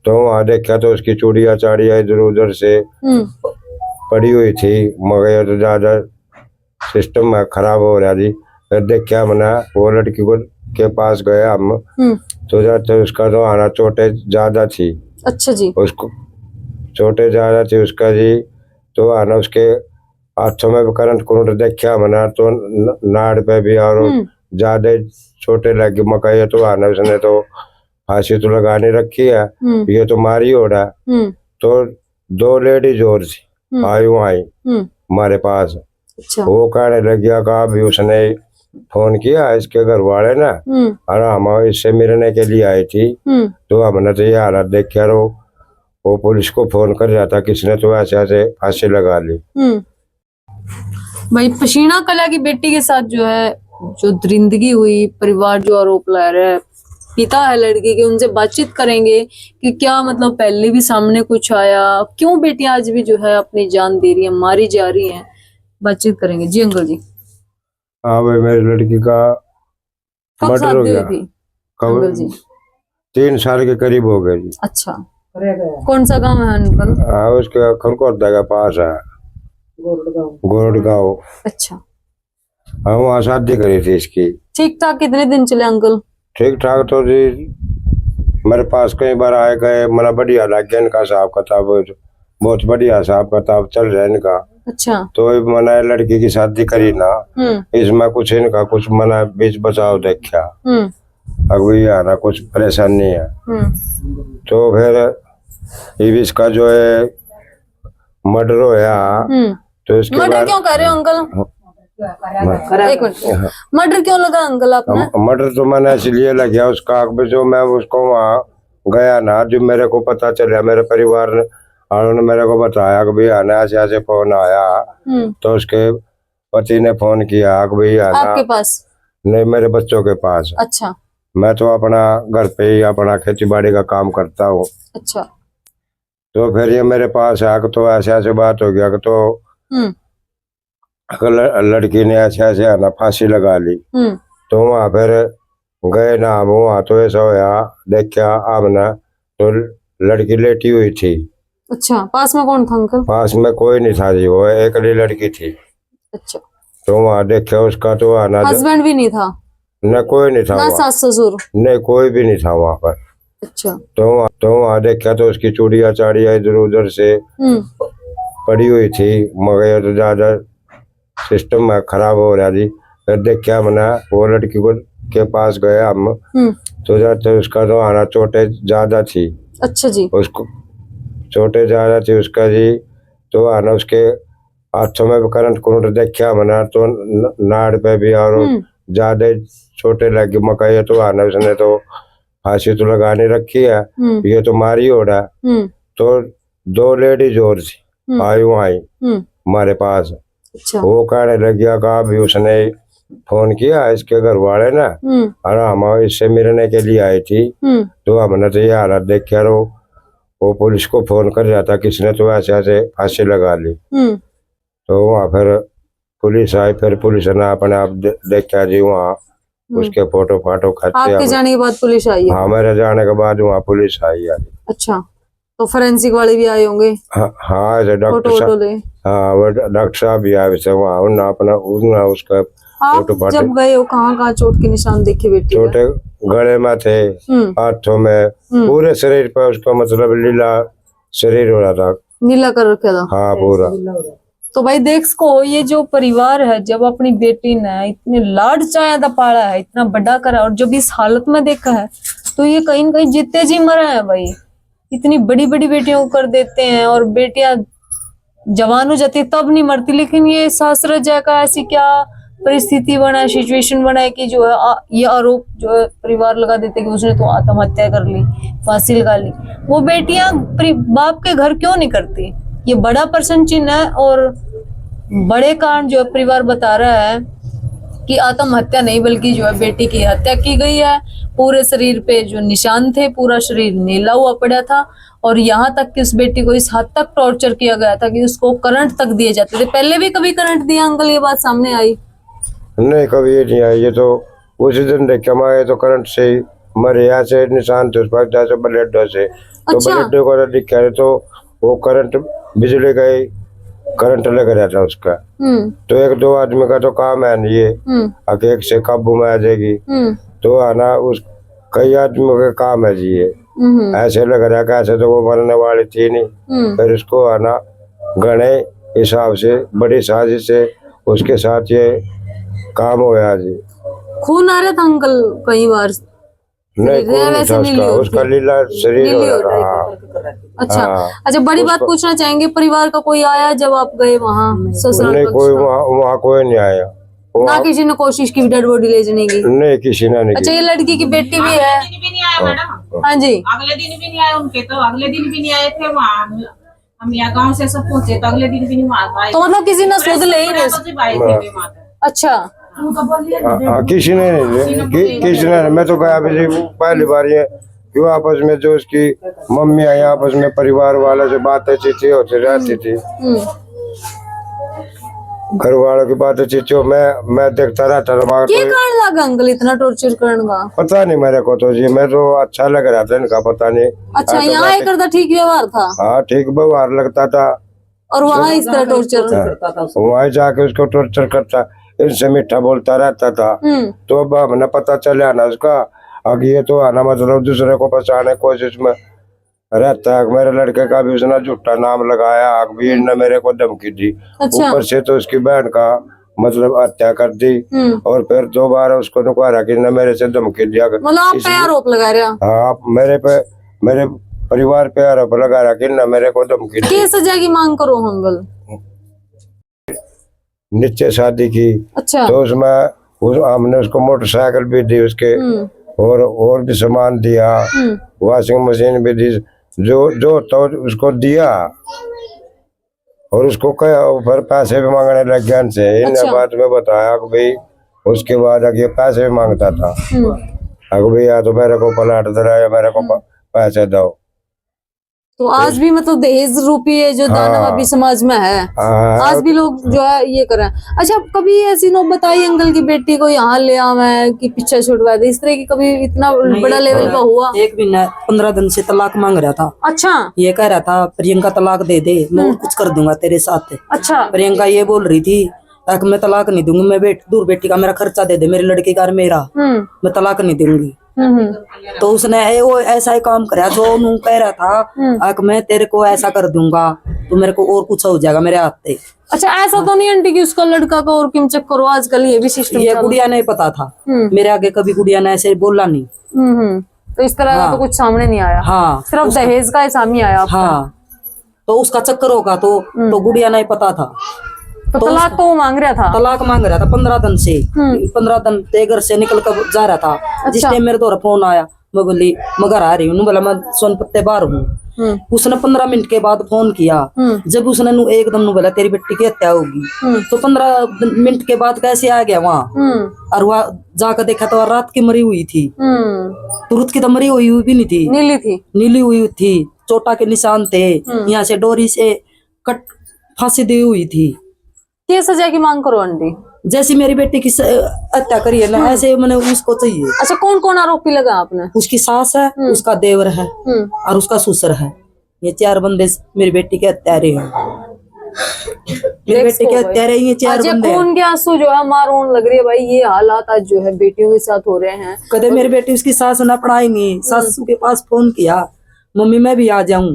तो वहाँ देखा तो उसकी चूड़ियाँ चाड़ियाँ इधर उधर से पड़ी हुई थी, मगर ये तो ज्यादा सिस्टम खराब हो रहा जी। फिर देखा मैंने वो लड़की को के पास गया हम, तो जाते उसका तो आना चोटें ज्यादा थी। अच्छा जी। उसको चोटें ज्यादा थी उसका जी, तो आना उसके हाथों में भी करंट कुरंट देखा मैंने, तो नाड़ पे भी और ज्यादा चोटें लगी। मका ये तो आना उसने तो फांसी तो लगाने रखी है, ये तो मारी हो रहा। तो 2 लेडीज और थी आई हमारे पास। अच्छा। वो कहने लगिया का भी उसने फोन किया इसके घर वाले ने, और हम इससे मिलने के लिए आई थी। तो हमने तो ये हालत देख के वो पुलिस को फोन कर रहा था, किसने तो ऐसे ऐसे फांसी लगा ली। भाई पसीना कला की बेटी के साथ जो है जो दरिंदगी हुई, परिवार जो आरोप ला रहा है, पिता है लड़की के, उनसे बातचीत करेंगे कि क्या मतलब पहले भी सामने कुछ आया, क्यों बेटियां आज भी जो है अपनी जान दे रही है, मारी जा रही हैं, बातचीत करेंगे। जी अंकल जी। हाँ भाई, मेरी लड़की का कब मर्डर हो शादी हुई गया। थी कब? अंकल जी? 3 साल के करीब हो गए जी। अच्छा, कौन सा गांव है अंकल? हाँ, उसके खरकोटा के पास है, गोरडगांव। अच्छा। हाँ, वहाँ शादी करी थी इसकी। ठीक ठाक कितने दिन चले अंकल? ठीक ठाक तो जी मेरे पास कई बार आए गए, मना बढ़िया लग गया इनका हिसाब किताब, बहुत बढ़िया हिसाब किताब चल रहा है इनका। अच्छा। तो मना लड़की की शादी करी ना, इसमें कुछ इनका कुछ मना बीच बचाव देखा, अभी आना कुछ परेशानी है। तो फिर ये इसका जो है मर्डर होया, तो इसके मर्डर क्यों कर रहे हो अंकल? एक मिनट, मर्डर क्यों लगा अंकल आपने? मर्डर तो मैंने इसलिए लग गया उसका, जो मैं उसको वहाँ गया ना, जो मेरे को पता चला, मेरे परिवार ने उन्होंने मेरे को बताया कि भाई आना ऐसे ऐसे फोन आया, तो उसके पति ने फोन किया कि भाई आना। आपके पास? नहीं, मेरे बच्चों के पास। अच्छा। मैं तो अपना घर पे ही अपना खेती बाड़ी का काम करता हूँ। अच्छा। तो फिर ये मेरे पास आकर तो ऐसे ऐसे बात हो गया कि तो लड़की ने ऐसे ऐसे आना फांसी लगा ली। तो वहाँ फिर गए ना हम, वहाँ तो ऐसा होया देखा हमने, तो लड़की लेटी हुई थी। अच्छा, पास में कौन था अंकल? पास में कोई नहीं था जी, वो अकेली लड़की थी। अच्छा। तो वहाँ देखा उसका तो आना, हस्बैंड भी नहीं था? न कोई नहीं था, ना सास ससुर? नहीं, कोई भी नहीं था वहाँ पर। अच्छा। तो वहाँ देखा तो उसकी चूड़ियाँ चाड़ियाँ इधर उधर से पड़ी हुई थी, मगर ये तो ज्यादा सिस्टम खराब हो रहा जी। फिर देखा मैंने वो लड़की को के पास गया हम, तो जाते उसका तो आना चोटें ज्यादा थी। अच्छा जी। उसको चोटें ज्यादा थी उसका जी, तो आना उसके हाथों में भी करंट कुरंट देखा मैंने, तो नाड़ पे भी और ज्यादा चोटें लगी। मका ये तो आना उसने तो फांसी तो लगाने रखी है, ये तो मारी हो रहा। तो 2 लेडीज और थी आई हमारे पास। अच्छा। वो कहने लगिया का भी उसने फोन किया इसके घर वाले ने, और हम इससे मिलने के लिए आई थी। तो हमने तो ये हालत देख के वो पुलिस को फोन कर रहा था, किसने तो ऐसे ऐसे फांसी लगा ली। तो वहाँ फिर पुलिस आई, फिर पुलिस ने अपने आप देखा जी, वहाँ उसके फोटो फाटो खाते। आपके जाने के बाद पुलिस आई है? हाँ, मेरे जाने के बाद वहाँ पुलिस आई है। अच्छा, तो फोरेंसिक वाले भी आए होंगे? हाँ, ऐसे डॉक्टर साहब, हाँ वो डॉक्टर साहब भी आए थे वहाँ, उन्होंने अपना उसका फोटो फाटो। जब गए हो कहाँ कहाँ चोट के निशान देखे बेटी? चोटे गले में थे, हाथों में, पूरे शरीर पर उसका मतलब लीला शरीर हो रहा था, नीला कर रखा था। हाँ, पूरा। तो भाई देख सको, ये जो परिवार है, जब अपनी बेटी ने इतने लाड चाया पाला है, इतना बड़ा करा, और जब इस हालत में देखा है, तो ये कहीं न कहीं जीते जी मरा है भाई। इतनी बड़ी बड़ी बेटियों को कर देते हैं, और बेटियां जवान हो जाती तब नहीं मरती, लेकिन ये सासरा जाकर ऐसी क्या परिस्थिति बना है, सिचुएशन बना है कि जो है ये आरोप जो है परिवार लगा देते कि उसने तो आत्महत्या कर ली, फांसी लगा ली। वो बेटियां बाप के घर क्यों नहीं करती? ये बड़ा प्रश्न चिन्ह है, और बड़े कारण जो है परिवार बता रहा है कि आत्महत्या नहीं बल्कि जो है बेटी की हत्या की गई है। पूरे शरीर पे जो निशान थे, पूरा शरीर नीला हुआ पड़ा था, और यहाँ तक कि उस बेटी को इस हद तक टॉर्चर किया गया था कि उसको करंट तक दिए जाते थे। पहले भी कभी करंट दिया अंकल? ये बात सामने आई नहीं, कभी ये नहीं आई। ये तो उसी दिन देखा मैं, ये तो करंट से मरे, ऐसे निशान थे उस पर जैसे ब्लड से तो अच्छा। ब्लड वगैरह दिखा रहे तो वो करंट बिजली का ही करंट लग रहा था उसका। तो एक दो आदमी का तो काम है नहीं ये, आगे एक से काबू में आ जाएगी तो आना उस कई आदमियों का काम है जी ये। ऐसे लग रहा है ऐसे तो वो मरने वाली थी नहीं, फिर उसको आना गणे हिसाब से बड़ी साजिश से उसके साथ ये काम होया जी। खून आ रहा था अंकल कई बार? नहीं शरीर कोई नहीं वैसे था नीली उसका, होती उसका है। लीला शरीर नीली हो होती है। रहा। अच्छा। हाँ। अच्छा, बड़ी बात पूछना चाहेंगे, परिवार का कोई आया जब आप गए वहाँ ससुराल नहीं पक्ष कोई का? वहाँ कोई नहीं आया ना किसी ने कोशिश की डेड बॉडी ले जाने की? नहीं किसी ने नहीं अच्छा, की। ये लड़की की बेटी भी है? दिन भी नहीं आया मैडम, हाँ जी। अगले दिन भी नहीं आए उनके, तो अगले दिन भी नहीं आए थे वहाँ। हम यहाँ गांव से सब पहुंचे तो अगले दिन भी नहीं आए। तो मतलब किसी ने सुध ले ही नहीं? अच्छा। किसी ने नहीं किसी ने, मैं तो गया अभी पहली बार ये क्यों आपस में जो उसकी मम्मी आई आपस में परिवार वालों से बातें चीती होती रहती थी, घर वालों की बातें चीती मैं देखता रहता था। क्या कारण लगा अंकल इतना टॉर्चर करने का? पता नहीं मेरे को तो जी, मैं तो अच्छा लग रहा था इनका, पता नहीं। अच्छा, यहाँ एक करता ठीक व्यवहार था हाँ ठीक व्यवहार लगता था, और वहाँ इस तरह टॉर्चर? वहाँ जाके उसको टॉर्चर करता, इनसे मीठा बोलता रहता था। तो अब हमने पता चला ना उसका, अब ये तो आना मतलब दूसरे को बचाने की कोशिश में रहता है। मेरे लड़के का भी उसने झूठा नाम लगाया, अकबीर ने मेरे को धमकी दी। अच्छा। ऊपर से तो उसकी बहन का मतलब हत्या कर दी, और फिर दोबारा उसको नुकारा कि ने मेरे से धमकी दिया। मतलब आप पे आरोप लगा रहे हो? हाँ आप मेरे परिवार पे आरोप लगा रहा कि न मेरे को धमकी दी। क्या सजा की मांग करो अंकल? नीचे शादी की। अच्छा। तो उसमें हमने उसको मोटरसाइकिल भी दी उसके, और भी सामान दिया, वॉशिंग मशीन भी दी, जो तो उसको दिया। और उसको फिर पैसे भी मांगने लग गया इनसे। इन बात में बताया कि भाई उसके बाद आगे पैसे भी मांगता था, अगर भैया तो मेरे को प्लाट दे या मेरे को पैसे दो। तो आज भी मतलब दहेज रूपी है जो दानव अभी समाज में है, आज भी लोग जो है ये कर रहे हैं। अच्छा, कभी ऐसी नौबत आई अंकल की बेटी को यहाँ ले आवे कि पीछे छुड़वा दे, इस तरह की कभी इतना बड़ा लेवल का हुआ? एक महीना 15 दिन से तलाक मांग रहा था। अच्छा। ये कह रहा था प्रियंका तलाक दे दे, मैं और कुछ कर दूंगा तेरे साथ। अच्छा। प्रियंका ये बोल रही थी ताकि मैं तलाक नहीं दूंगी, मैं दूर बेटी का मेरा खर्चा दे दे, मेरे लड़के का मेरा, मैं तलाक नहीं दूंगी। तो उसने वो ऐसा ही काम कराया जो उन्होंने कह रहा था कि मैं तेरे को ऐसा कर दूंगा तो मेरे को और कुछ हो जाएगा मेरे हाथ से। अच्छा, ऐसा तो नहीं आंटी कि उसका लड़का को और किम चेक करो, आजकल ये भी सिस्टम? ये गुड़िया नहीं पता था, मेरे आगे कभी गुड़िया ने ऐसे बोला नहीं। तो इस तरह का तो कुछ सामने नहीं आया? हाँ, सिर्फ दहेज का सामने आया आपका? हाँ, तो उसका चक्कर होगा तो गुड़िया नहीं पता था। तो तलाक तो वो मांग रहा था? तलाक मांग रहा था 15 दिन से। 15 दिन ते घर से निकल कर जा रहा था। जिस टाइम मेरे द्वारा फोन आया, मैं बोली मैं घर आ रही हूँ, बोला मैं सोनपत्ते बाहर हूँ। उसने 15 मिनट के बाद फोन किया। जब उसने एकदम बोला तेरी बेटी की हत्या होगी, तो 15 मिनट के बाद कैसे आ गया वहाँ? और वहाँ जाकर देखा तो रात की मरी हुई थी, तुरंत की तो मरी हुई भी नहीं थी, नीली हुई थी, चोटा के निशान थे, यहाँ से डोरी से कट फांसी दी हुई थी। क्या सजा की मांग करो आंटी? जैसी मेरी बेटी की हत्या करी है ना, ऐसे मैंने उसको चाहिए। अच्छा, कौन कौन आरोपी लगा आपने? उसकी सास है, उसका देवर है, और उसका ससुर है। ये 4 बंदे मेरी बेटी के हत्यारे हैं। मेरी बेटी के हत्यारे ये 4 बंदे। खून के आंसू जो है मारून लग रही है भाई, ये हालात आज जो है बेटियों के साथ हो रहे हैं। कदे मेरी बेटी उसकी सास ने पढ़ाई नहीं, सासू के पास फोन किया मम्मी मैं भी आ जाऊं,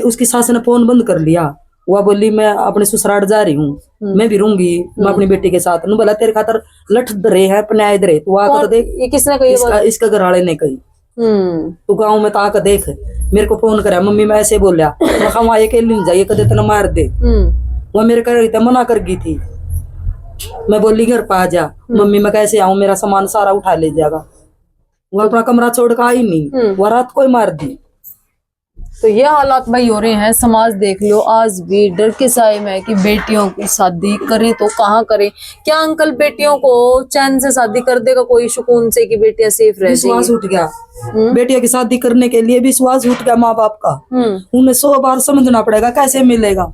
उसकी सास ने फोन बंद कर लिया। वह बोली मैं अपने ससुराल जा रही हूँ, मैं भी रहूंगी मैं अपनी बेटी के साथ। नु बोला तेरे खातर लठ दरे है पन्याय दरे, तू आकर देख। ये किसने कही? इसका घर वाले ने कही। तू गाँव में ताक देख, मेरे को फोन करा मम्मी मैं ऐसे बोलिया, मैं वहाँ अकेले नहीं जाइए कदे तना मार दे। वह मेरे कर मना कर गई थी। मैं बोली घर पा जा, मम्मी मैं कैसे आऊँ, मेरा सामान सारा उठा ले जाएगा। वह अपना कमरा छोड़ कर आई नहीं, वह रात को ही मार दी। तो ये हालात भाई हो रहे हैं, समाज देख लो आज भी डर के साए में कि बेटियों की शादी करें तो कहाँ करें। क्या अंकल बेटियों को चैन से शादी कर देगा कोई सुकून से कि बेटियां सेफ रह? विश्वास उठ गया, बेटियों की शादी करने के लिए विश्वास उठ गया माँ बाप का। उन्हें 100 बार समझना पड़ेगा कैसे मिलेगा।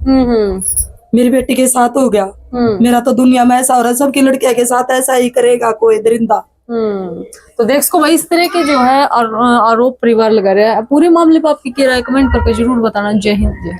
मेरी बेटी के साथ हो गया, मेरा तो दुनिया में ऐसा हो रहा है सबकी लड़कियों के साथ ऐसा ही करेगा कोई दरिंदा। तो देख इसको भाई, इस तरह के जो है आरोप परिवार लगा रहा है। पूरे मामले पर आपकी क्या राय, कमेंट करके जरूर बताना। जय हिंद। जय